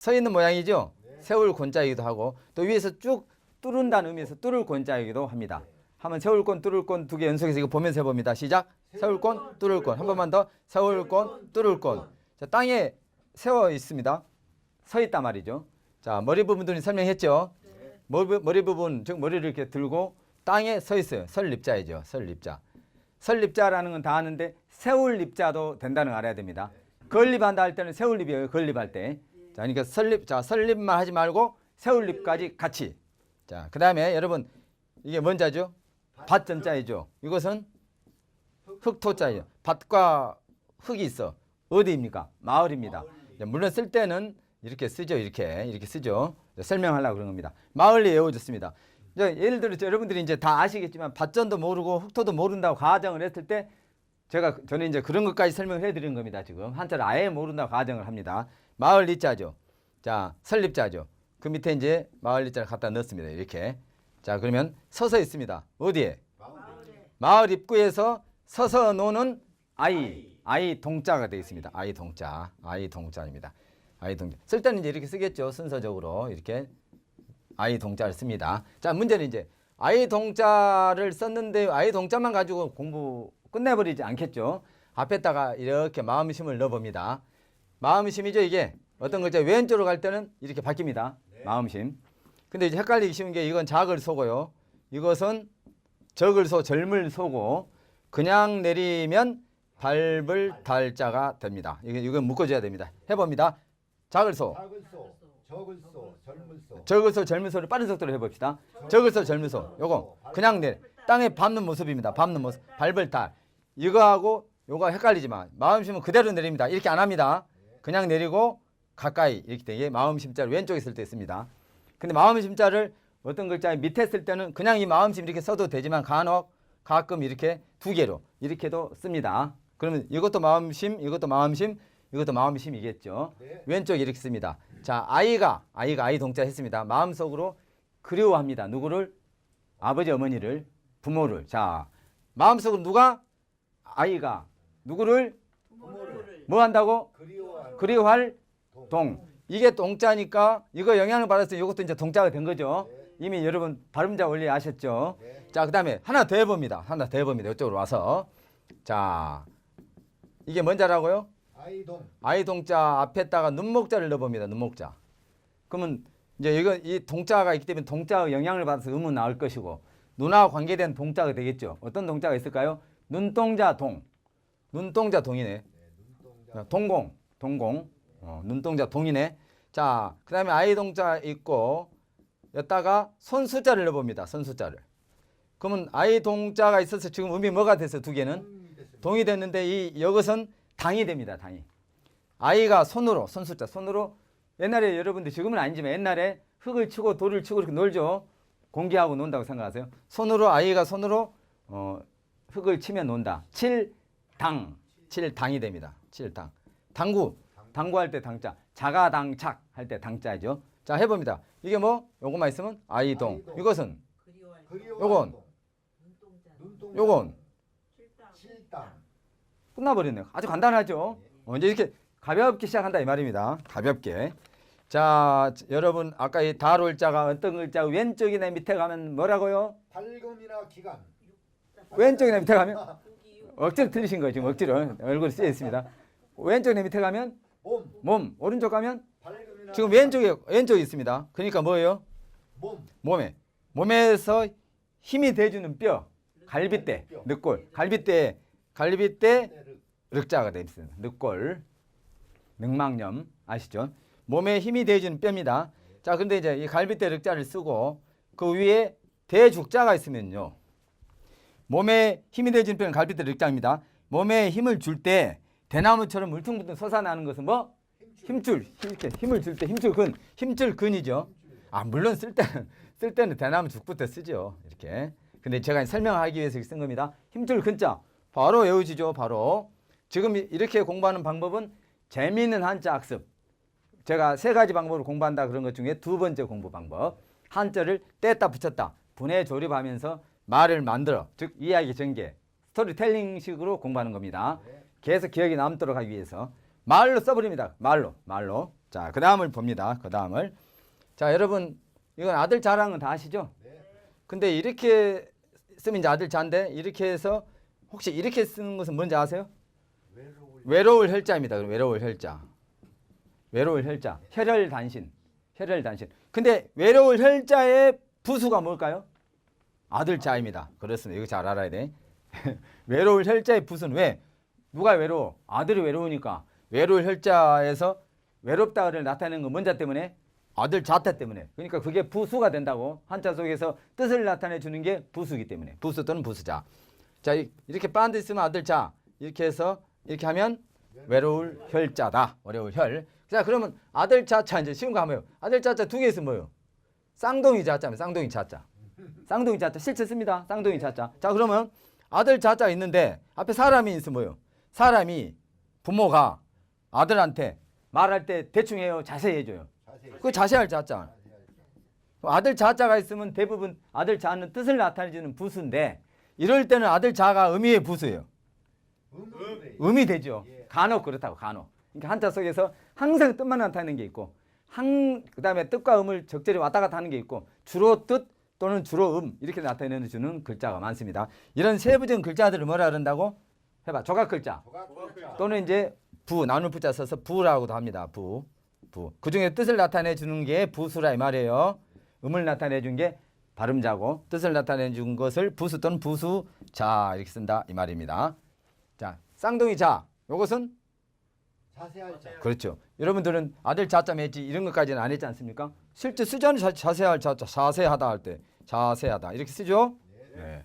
서 있는 모양이죠. 세울 곤자이기도 하고 또 위에서 쭉 뚫은다는 의미에서 뚫을 곤자이기도 합니다. 한번 세울 곤, 뚫을 곤 두 개 연속해서 이거 보면서 해봅니다. 시작. 세울 곤, 뚫을 곤. 한 번만 더. 세울 곤, 뚫을 곤. 자, 땅에 세워 있습니다. 서 있단 말이죠. 자, 머리 부분들이 설명했죠. 머리 부분, 즉 머리를 이렇게 들고 땅에 서 있어요. 설립자이죠. 설립자. 설립자라는 건 다 아는데 세울립자도 된다는 걸 알아야 됩니다. 건립한다 할 때는 세울립이에요. 건립할 때. 자, 그러니까 설립만 하지 말고 세울립까지 같이. 자, 그 다음에 여러분 이게 뭔 자죠? 밭전자이죠. 이것은 흙토자예요. 밭과 흙이 있어. 어디입니까? 마을입니다. 물론 쓸 때는 이렇게 쓰죠. 이렇게 쓰죠. 설명하려고 그런 겁니다. 마을이 외워졌습니다. 예를 들어 여러분들이 이제 다 아시겠지만 밭전도 모르고 흙토도 모른다고 가정을 했을 때 저는 이제 그런 것까지 설명을 해드리는 겁니다. 지금 한자를 아예 모른다고 가정을 합니다. 마을 리자죠. 자, 설립자죠. 그 밑에 이제 마을 리자를 갖다 넣습니다. 이렇게. 자, 그러면 서서 있습니다. 어디에? 마을 입구에서 서서 노는 아이 동자가 되어 있습니다. 아이 동자입니다. 아이 동자. 쓸 때는 이제 이렇게 쓰겠죠. 순서적으로 이렇게 아이 동자를 씁니다. 자, 문제는 이제 아이 동자를 썼는데 아이 동자만 가지고 공부 끝내버리지 않겠죠. 앞에다가 이렇게 마음심을 넣어봅니다. 마음심이죠. 이게 어떤 글자 왼쪽으로 갈 때는 이렇게 바뀝니다. 마음심. 근데 이제 헷갈리기 쉬운 게 이건 작을 소고요. 이것은 적을 소, 젊을 소고 그냥 내리면 밟을 달자가 됩니다. 이건 묶어줘야 됩니다. 해봅니다. 작을 소, 적을 소, 젊을 소. 적을 소, 젊을 소를 빠른 속도로 해봅시다. 적을 소, 젊을 소. 요거 그냥 땅에 밟는 모습입니다. 밟는 모습. 밟을 달. 이거하고 요거 헷갈리지만 마음심은 그대로 내립니다. 이렇게 안 합니다. 그냥 내리고 가까이 이렇게 되게 마음심자를 왼쪽에 쓸 때 있습니다. 근데 마음심자를 어떤 글자 밑에 쓸 때는 그냥 이 마음심 이렇게 써도 되지만 가끔 이렇게 두 개로 이렇게도 씁니다. 그러면 이것도 마음심, 이것도 마음심, 이것도 마음심이겠죠. 왼쪽 이렇게 씁니다. 자, 아이가 아이 동자 했습니다. 마음속으로 그리워합니다. 누구를? 아버지, 어머니를, 부모를. 자, 마음속으로 누가? 아이가 누구를? 부모를 뭐 한다고? 그리워할 동. 이게 동자니까 이거 영향을 받았으니 이것도 이제 동자가 된 거죠. 이미 여러분 발음자 원리 아셨죠? 자, 그 다음에 하나 더 해봅니다. 이쪽으로 와서. 자, 이게 뭔 자라고요? 아이 동자 앞에다가 눈목자를 넣어봅니다. 눈목자. 그러면 이제 이 동자가 있기 때문에 동자의 영향을 받아서 음은 나올 것이고 눈하고 관계된 동자가 되겠죠. 어떤 동자가 있을까요? 눈동자 동. 눈동자 동이네. 동공. 눈동자 동이네. 자, 그 다음에 아이 동자 있고 여기다가 손수자를 넣어봅니다. 손수자를. 그러면 아이 동자가 있어서 지금 음이 뭐가 됐어요? 두 개는? 동이 됐는데 이것은 당이 됩니다. 당이. 아이가 손수자 손으로 옛날에 여러분들 지금은 아니지만 옛날에 흙을 치고 돌을 치고 이렇게 놀죠. 공기하고 논다고 생각하세요. 아이가 손으로 흙을 치면 논다. 칠당이 됩니다. 칠당. 당구할 때 당자. 자가당착 할 때 당자죠. 자, 해봅니다. 이게 뭐? 요것만 있으면 아이동. 이것은? 요건? 칠당. 끝나버렸네요. 아주 간단하죠. 이제 이렇게 가볍게 시작한다 이 말입니다. 가볍게. 자, 여러분 아까 이 다룰자가 어떤 글자 왼쪽이나 밑에 가면 뭐라고요? 밝음이나 기간. 왼쪽이나 밑에 가면 억지로 틀리신 거예요. 지금 억지로 얼굴에 쓰여 있습니다. 왼쪽이나 밑에 가면 몸. 오른쪽 가면 지금 왼쪽에 있습니다. 그러니까 뭐예요? 몸에서 힘이 돼주는 뼈. 갈빗대, 늑골. 갈빗대 륵자가 되어 있습니다. 늑골, 늑막염 아시죠? 몸에 힘이 돼주는 뼈입니다. 자, 근데 이제 이 갈빗대 륵자를 쓰고 그 위에 대죽자가 있으면요. 몸에 힘이 돼주는 뼈는 갈빗대 륵자입니다. 몸에 힘을 줄 때 대나무처럼 울퉁불퉁 솟아나는 것은 뭐? 힘줄. 이렇게 힘을 줄 때 힘줄 근이죠. 아, 물론 쓸 때는 대나무 죽부터 쓰죠. 이렇게. 근데 제가 설명하기 위해서 쓴 겁니다. 힘줄 근자. 바로 외우시죠. 바로. 지금 이렇게 공부하는 방법은 재미있는 한자 학습. 제가 3가지 방법으로 공부한다 그런 것 중에 2번째 공부 방법. 한자를 뗐다 붙였다. 분해 조립하면서 말을 만들어. 즉 이야기 전개. 스토리텔링식으로 공부하는 겁니다. 계속 기억이 남도록 하기 위해서. 말로 써버립니다. 말로. 자, 그 다음을 봅니다. 그 다음을. 자, 여러분 이건 아들 자랑은 다 아시죠? 근데 이렇게 쓰면 이제 아들 자인데 이렇게 해서 혹시 이렇게 쓰는 것은 뭔지 아세요? 외로울 혈자입니다. 그럼 외로울 혈자. 혈혈단신. 근데 외로울 혈자의 부수가 뭘까요? 아들 자입니다. 그렇습니다. 이거 잘 알아야 돼. 외로울 혈자의 부수는 왜? 누가 외로워? 아들이 외로우니까. 외로울 혈자에서 외롭다를 나타내는 건 뭔자 때문에? 아들 자태 때문에. 그러니까 그게 부수가 된다고. 한자 속에서 뜻을 나타내 주는 게 부수이기 때문에. 부수 또는 부수자. 자, 이렇게 반드시 쓰면 아들 자. 이렇게 해서 이렇게 하면 외로울 혈자다. 외로울 혈. 자, 그러면 아들 자자 이제 쉬운 거 하면 아들 자자 두 개 있으면 뭐예요? 쌍둥이 자자면 쌍둥이 자자. 쌍둥이 자자 실제 씁니다. 쌍둥이 자자. 자, 그러면 아들 자자 있는데 앞에 사람이 있으면 뭐예요? 사람이 부모가 아들한테 말할 때 대충 해요? 자세히 해줘요? 그 자세할 자자. 아들 자자가 있으면 대부분 아들 자는 뜻을 나타내주는 부수인데 이럴 때는 아들 자가 의미의 부수예요. 음이 되죠. 간혹 그렇다고 간혹. 그러니까 한자 속에서 항상 뜻만 나타내는 게 있고 그다음에 뜻과 음을 적절히 왔다 갔다 하는 게 있고 주로 뜻 또는 주로 이렇게 나타내 주는 글자가 많습니다. 이런 세부적인 글자들을 뭐라 그런다고? 해봐. 조각 글자. 또는 이제 부 나눌 부자 써서 부라고도 합니다. 부. 그중에 뜻을 나타내 주는 게 부수라 이 말이에요. 음을 나타내 준 게 발음자고 뜻을 나타내 준 것을 부수 또는 부수자 이렇게 쓴다 이 말입니다. 자, 쌍둥이 자. 요것은 자세할 자. 그렇죠. 여러분들은 아들 자자 매지 이런 것까지는 안 했지 않습니까? 실제 쓰잖아요. 자세할 자자. 자세하다 할 때. 자세하다. 이렇게 쓰죠? 네.